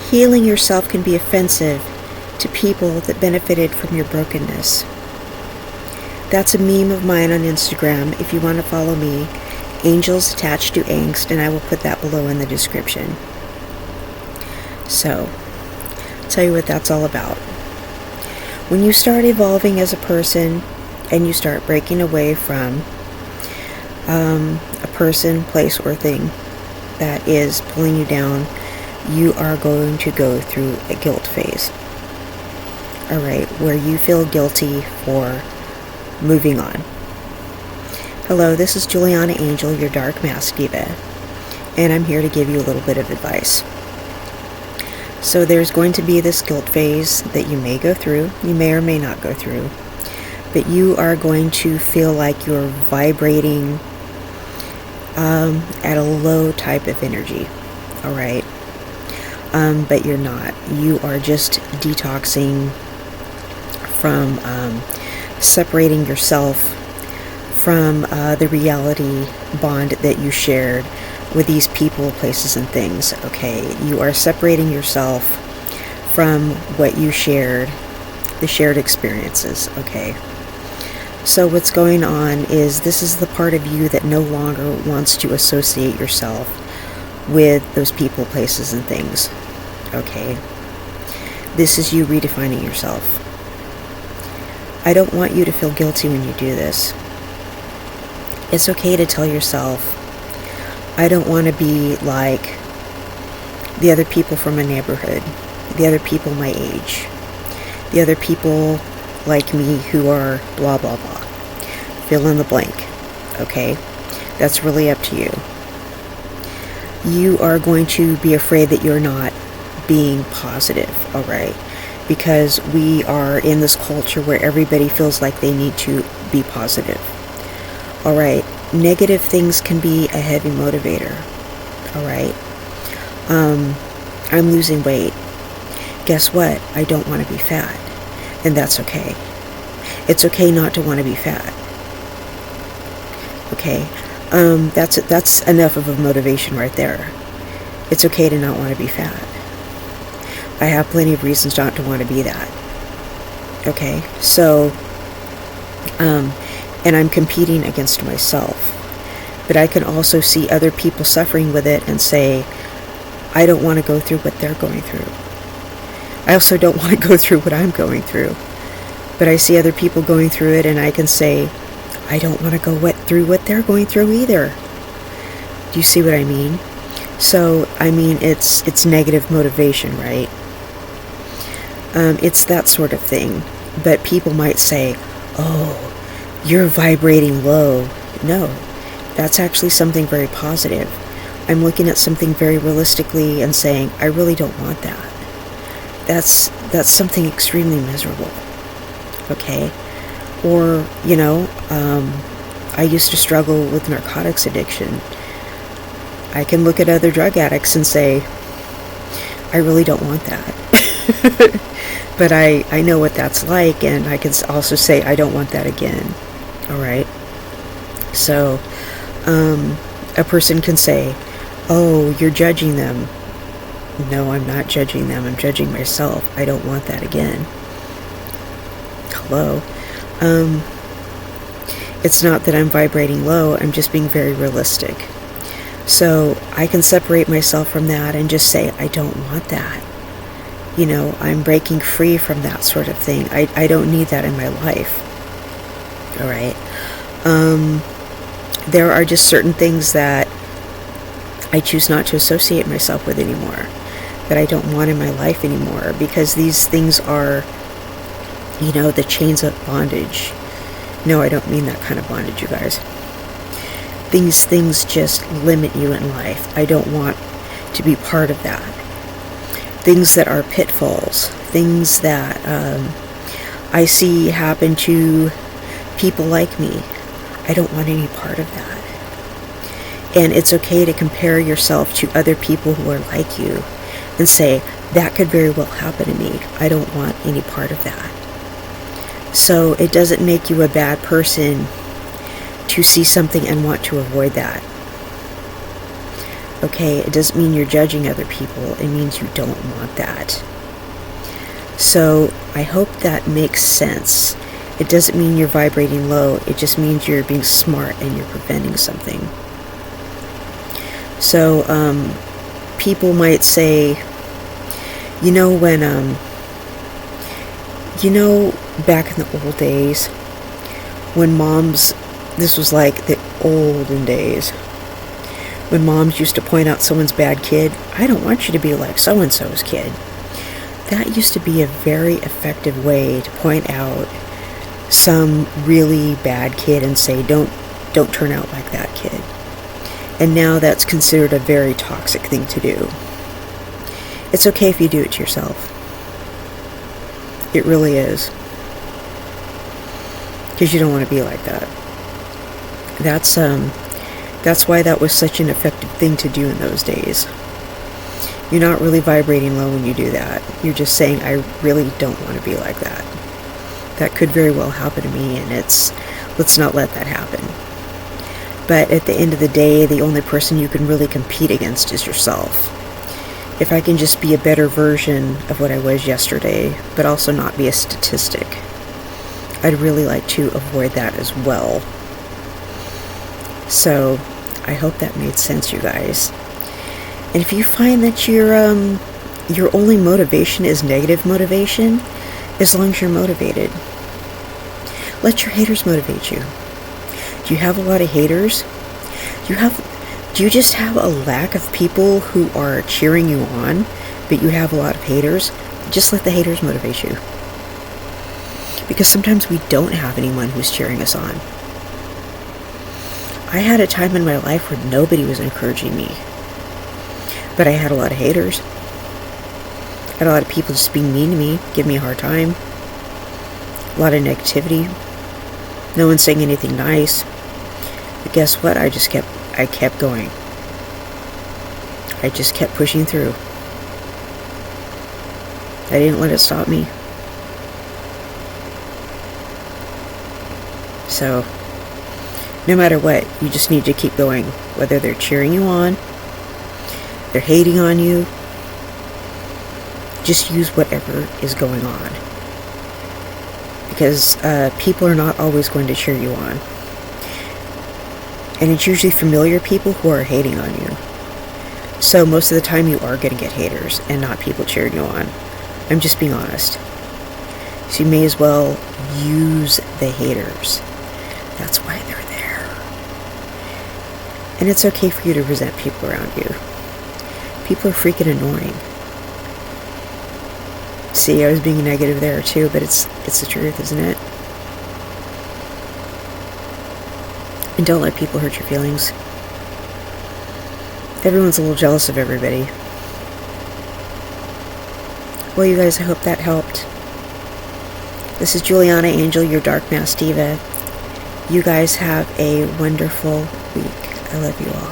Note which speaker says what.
Speaker 1: Healing yourself can be offensive to people that benefited from your brokenness. That's a meme of mine on Instagram. If you want to follow me, angelsattachedtoangst, and I will put that below in the description. So, I'll tell you what that's all about. When you start evolving as a person and you start breaking away from a person, place, or thing that is pulling you down, you are going to go through a guilt phase. Alright, where you feel guilty for moving on. Hello, this is Juliana Angel, your Dark Mask Diva, and I'm here to give you a little bit of advice. So there's going to be this guilt phase that you may go through, you may or may not go through, but you are going to feel like you're vibrating at a low type of energy, alright? But you're not. You are just detoxing from separating yourself from the reality bond that you shared with these people, places, and things, okay? You are separating yourself from what you shared, the shared experiences, okay? So what's going on is this is the part of you that no longer wants to associate yourself with those people, places, and things, okay? This is you redefining yourself. I don't want you to feel guilty when you do this. It's okay to tell yourself, I don't want to be like the other people from my neighborhood, the other people my age, the other people like me who are blah blah blah. Fill in the blank, okay? That's really up to you. You are going to be afraid that you're not being positive, alright? Because we are in this culture where everybody feels like they need to be positive. Alright, negative things can be a heavy motivator. Alright, I'm losing weight. Guess what? I don't want to be fat. And that's okay. It's okay not to want to be fat. Okay, that's enough of a motivation right there. It's okay to not want to be fat. I have plenty of reasons not to want to be that. Okay, so, and I'm competing against myself. But I can also see other people suffering with it and say, I don't want to go through what they're going through. I also don't want to go through what I'm going through. But I see other people going through it and I can say, I don't want to go through what they're going through either. Do you see what I mean? So, I mean, it's negative motivation, right? It's that sort of thing. But people might say, oh, you're vibrating low. No, that's actually something very positive. I'm looking at something very realistically and saying, I really don't want that. That's something extremely miserable. Okay? Or, you know, I used to struggle with narcotics addiction. I can look at other drug addicts and say, I really don't want that. But I know what that's like, and I can also say, I don't want that again. Alright? So, a person can say, oh, you're judging them. No, I'm not judging them. I'm judging myself. I don't want that again. Hello? It's not that I'm vibrating low, I'm just being very realistic. So I can separate myself from that and just say, I don't want that. You know, I'm breaking free from that sort of thing. I don't need that in my life. Alright? There are just certain things that I choose not to associate myself with anymore, that I don't want in my life anymore, because these things are, you know, the chains of bondage. No, I don't mean that kind of bondage, you guys. These things just limit you in life. I don't want to be part of that. Things that are pitfalls, things that I see happen to people like me. I don't want any part of that. And it's okay to compare yourself to other people who are like you and say, that could very well happen to me. I don't want any part of that. So it doesn't make you a bad person to see something and want to avoid that. Okay, it doesn't mean you're judging other people. It means you don't want that. So I hope that makes sense. It doesn't mean you're vibrating low. It just means you're being smart and you're preventing something. So people might say, back in the old days, when moms, this was like the olden days, when moms used to point out someone's bad kid, I don't want you to be like so-and-so's kid. That used to be a very effective way to point out some really bad kid and say, don't turn out like that kid. And now that's considered a very toxic thing to do. It's okay if you do it to yourself. It really is. Because you don't want to be like that. That's why that was such an effective thing to do in those days. You're not really vibrating low when you do that. You're just saying, I really don't want to be like that. That could very well happen to me, and let's not let that happen. But at the end of the day, the only person you can really compete against is yourself. If I can just be a better version of what I was yesterday, but also not be a statistic, I'd really like to avoid that as well. So, I hope that made sense, you guys. And if you find that your only motivation is negative motivation, as long as you're motivated, let your haters motivate you. Do you have a lot of haters? Do you just have a lack of people who are cheering you on, but you have a lot of haters? Just let the haters motivate you. Because sometimes we don't have anyone who's cheering us on. I had a time in my life where nobody was encouraging me. But I had a lot of haters. I had a lot of people just being mean to me, giving me a hard time. A lot of negativity. No one saying anything nice. But guess what? I kept going. I just kept pushing through. I didn't let it stop me. So, no matter what, you just need to keep going. Whether they're cheering you on, they're hating on you, just use whatever is going on. Because people are not always going to cheer you on. And it's usually familiar people who are hating on you. So most of the time you are going to get haters and not people cheering you on. I'm just being honest. So you may as well use the haters. That's why they're there. And it's okay for you to resent people around you. People are freaking annoying. See, I was being negative there too, but it's the truth, isn't it? And don't let people hurt your feelings. Everyone's a little jealous of everybody. Well, you guys, I hope that helped. This is Juliana Angel, your Dark Mass Diva. You guys have a wonderful week. I love you all.